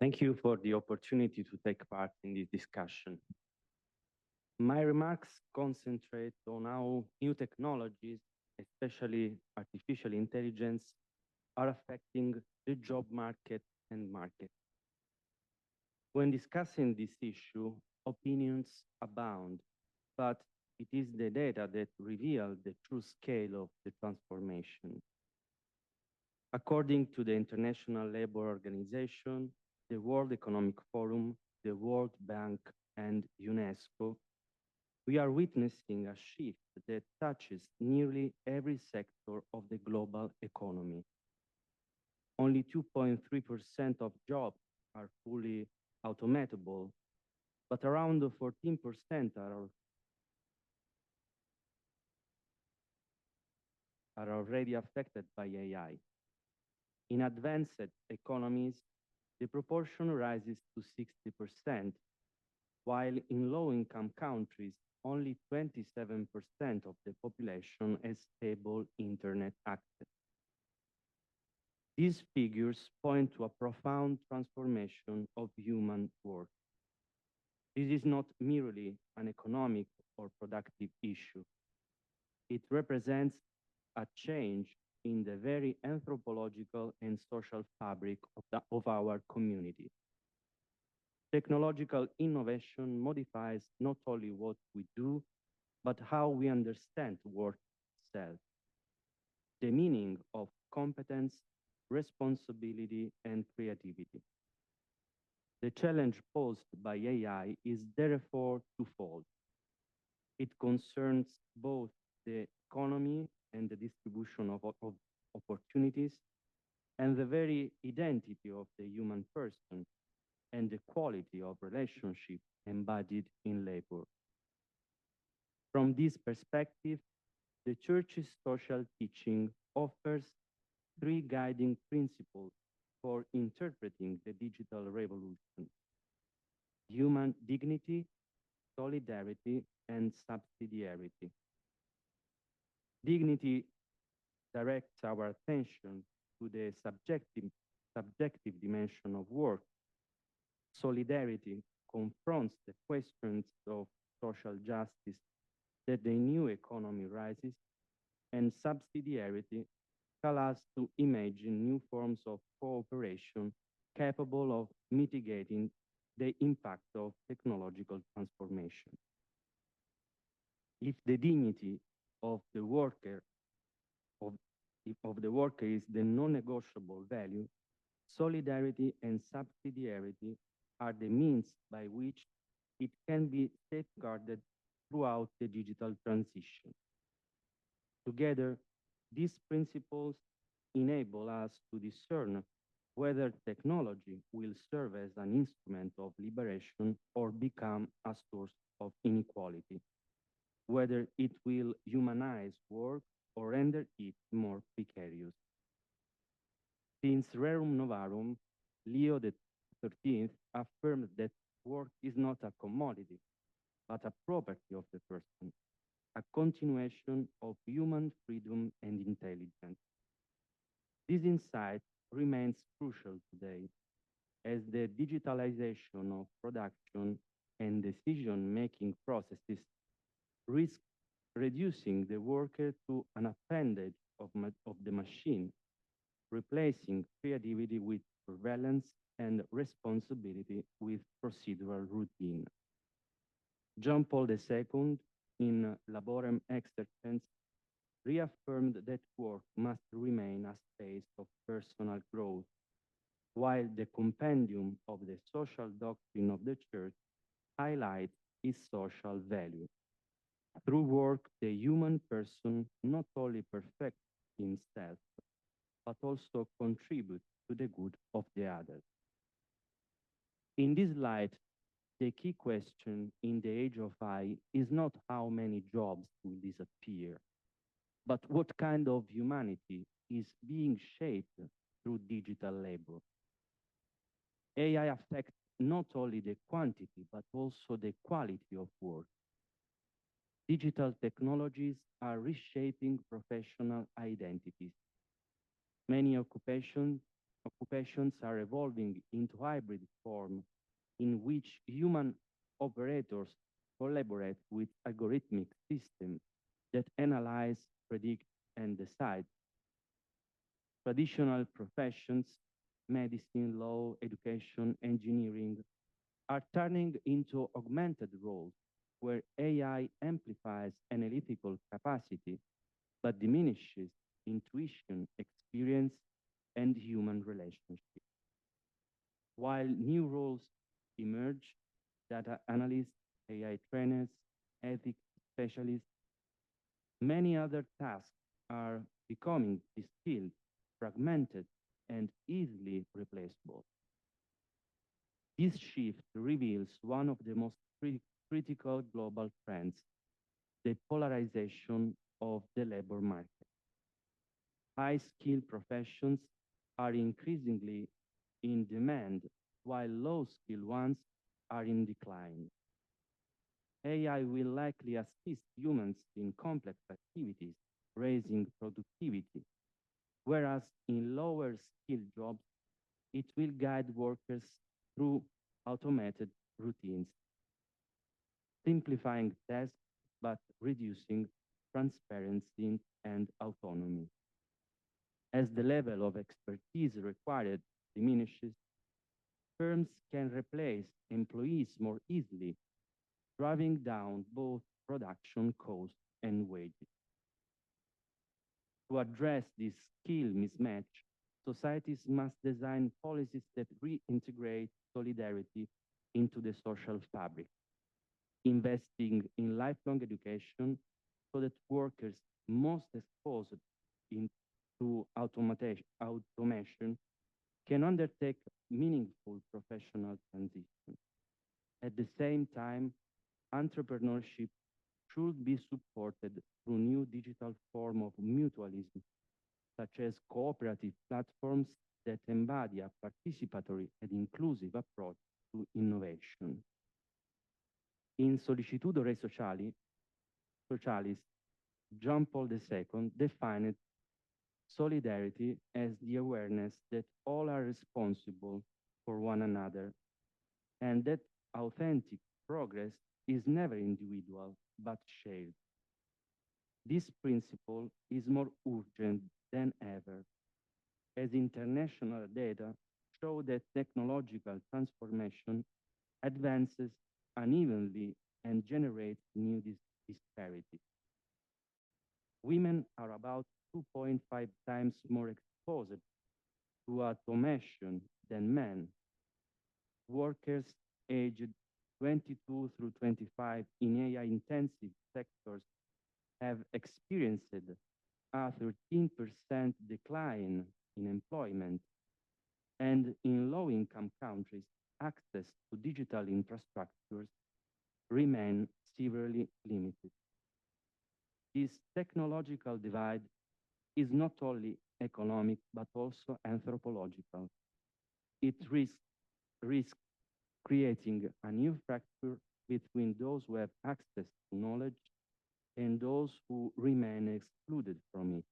Thank you for the opportunity to take part in this discussion. My remarks concentrate on how new technologies, especially artificial intelligence, are affecting the job market and market. When discussing this issue, opinions abound, but it is the data that reveal the true scale of the transformation. According to the International Labour Organization, the World Economic Forum, the World Bank, and UNESCO, we are witnessing a shift that touches nearly every sector of the global economy. Only 2.3% of jobs are fully automatable, but around 14% are already affected by AI. In advanced economies, the proportion rises to 60%, while in low-income countries, only 27% of the population has stable internet access. These figures point to a profound transformation of human work. This is not merely an economic or productive issue. It represents a change in the very anthropological and social fabric of our community. Technological innovation modifies not only what we do, but how we understand work itself. The meaning of competence, responsibility, and creativity. The challenge posed by AI is therefore twofold. It concerns both the economy and the distribution of opportunities, and the very identity of the human person and the quality of relationship embodied in labor. From this perspective, the Church's social teaching offers three guiding principles for interpreting the digital revolution: human dignity, solidarity, and subsidiarity. Dignity directs our attention to the subjective dimension of work. Solidarity confronts the questions of social justice that the new economy raises, and subsidiarity calls us to imagine new forms of cooperation capable of mitigating the impact of technological transformation. If the dignity of the worker is the non-negotiable value, solidarity and subsidiarity are the means by which it can be safeguarded throughout the digital transition. Together, these principles enable us to discern whether technology will serve as an instrument of liberation or become a source of inequality, whether it will humanize work or render it more precarious. Since Rerum Novarum, Leo XIII affirmed that work is not a commodity, but a property of the person, a continuation of human freedom and intelligence. This insight remains crucial today, as the digitalization of production and decision-making processes risk reducing the worker to an appendage of the machine, replacing creativity with surveillance and responsibility with procedural routine. John Paul II, in Laborem Exercens, reaffirmed that work must remain a space of personal growth, while the compendium of the social doctrine of the Church highlights its social value. Through work, the human person not only perfects himself, but also contributes to the good of the others. In this light, the key question in the age of AI is not how many jobs will disappear, but what kind of humanity is being shaped through digital labor. AI affects not only the quantity, but also the quality of work. Digital technologies are reshaping professional identities. Many occupations Occupations are evolving into hybrid form in which human operators collaborate with algorithmic systems that analyze, predict, and decide. Traditional professions, medicine, law, education, engineering, are turning into augmented roles where AI amplifies analytical capacity but diminishes intuition, experience, and human relationships. While new roles emerge, data analysts, AI trainers, ethics specialists, many other tasks are becoming distilled, fragmented, and easily replaceable. This shift reveals one of the most critical global trends, the polarization of the labor market. High-skilled professions are increasingly in demand, while low-skilled ones are in decline. AI will likely assist humans in complex activities, raising productivity, whereas in lower-skilled jobs, it will guide workers through automated routines, simplifying tasks but reducing transparency and autonomy. As the level of expertise required diminishes, firms can replace employees more easily, driving down both production costs and wages. To address this skill mismatch, societies must design policies that reintegrate solidarity into the social fabric, investing in lifelong education so that workers most exposed to automation can undertake meaningful professional transition. At the same time, entrepreneurship should be supported through new digital form of mutualism, such as cooperative platforms that embody a participatory and inclusive approach to innovation. In Sollicitudo Re Socialis, John Paul II defined solidarity as the awareness that all are responsible for one another and that authentic progress is never individual but shared. This principle is more urgent than ever, as international data show that technological transformation advances unevenly and generates new disparities. Women are about 2.5 times more exposed to automation than men. Workers aged 22 through 25 in AI-intensive sectors have experienced a 13% decline in employment, and in low-income countries, access to digital infrastructures remain severely limited. This technological divide is not only economic but also anthropological. It risks creating a new fracture between those who have access to knowledge and those who remain excluded from it.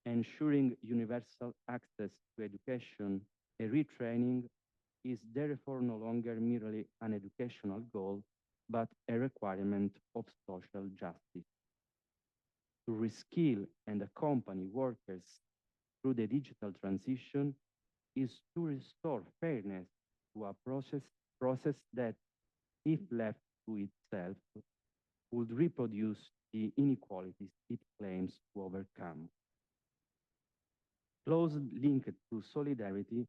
Ensuring universal access to education and retraining is therefore no longer merely an educational goal, but a requirement of social justice. To reskill and accompany workers through the digital transition is to restore fairness to a process that, if left to itself, would reproduce the inequalities it claims to overcome. Closely linked to solidarity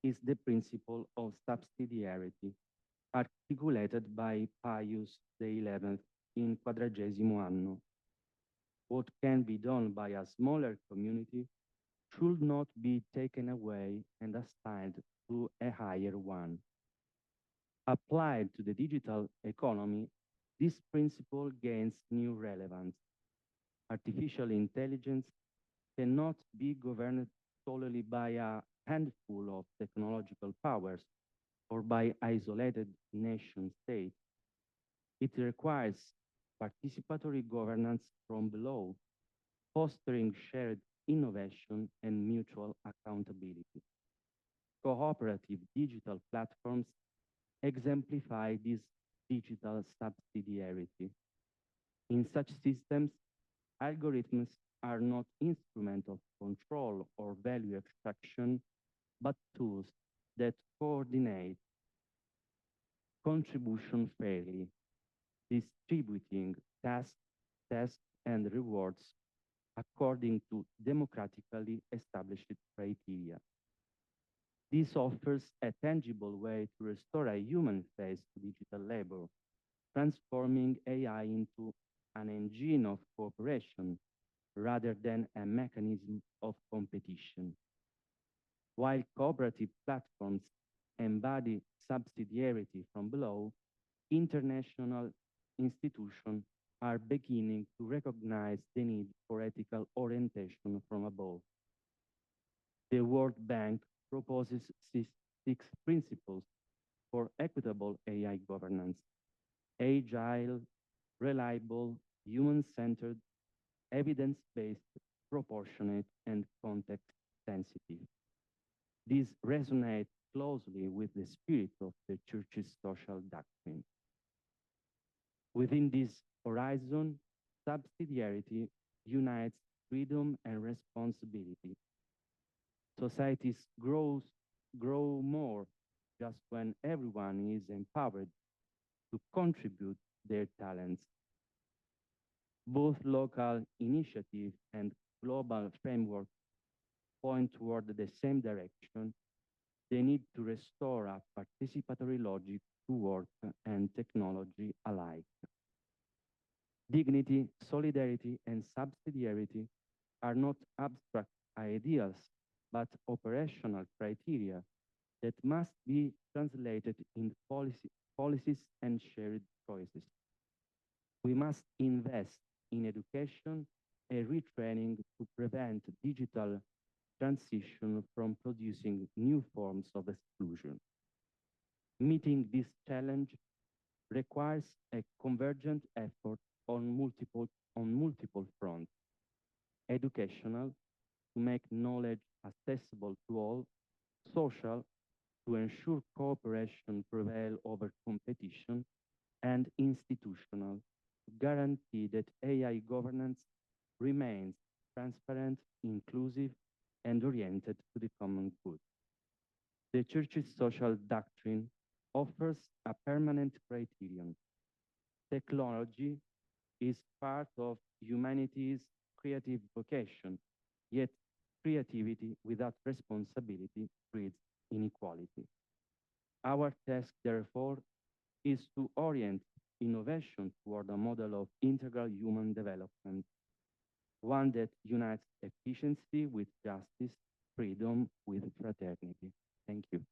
is the principle of subsidiarity, articulated by Pius XI in Quadragesimo Anno. What can be done by a smaller community should not be taken away and assigned to a higher one. Applied to the digital economy, this principle gains new relevance. Artificial intelligence cannot be governed solely by a handful of technological powers or by isolated nation states. It requires participatory governance from below, fostering shared innovation and mutual accountability. Cooperative digital platforms exemplify this digital subsidiarity. In such systems, algorithms are not instruments of control or value extraction, but tools that coordinate contribution fairly, distributing tasks, tests, and rewards according to democratically established criteria. This offers a tangible way to restore a human face to digital labor, transforming AI into an engine of cooperation rather than a mechanism of competition. While cooperative platforms embody subsidiarity from below, international institutions are beginning to recognize the need for ethical orientation from above. The World Bank proposes six principles for equitable AI governance: agile, reliable, human-centered, evidence-based, proportionate, and context-sensitive. These resonate closely with the spirit of the Church's social doctrine. Within this horizon, subsidiarity unites freedom and responsibility. Societies grow more just when everyone is empowered to contribute their talents. Both local initiatives and global frameworks point toward the same direction. They need to restore a participatory logic to work and technology alike. Dignity, solidarity, and subsidiarity are not abstract ideals, but operational criteria that must be translated in policies and shared choices. We must invest in education and retraining to prevent digital transition from producing new forms of exclusion. Meeting this challenge requires a convergent effort on multiple fronts: educational, to make knowledge accessible to all; social, to ensure cooperation prevail over competition; and institutional, to guarantee that AI governance remains transparent, inclusive, and oriented to the common good. The Church's social doctrine offers a permanent criterion. Technology is part of humanity's creative vocation, yet creativity without responsibility breeds inequality. Our task, therefore, is to orient innovation toward a model of integral human development, one that unites efficiency with justice, freedom with fraternity. Thank you.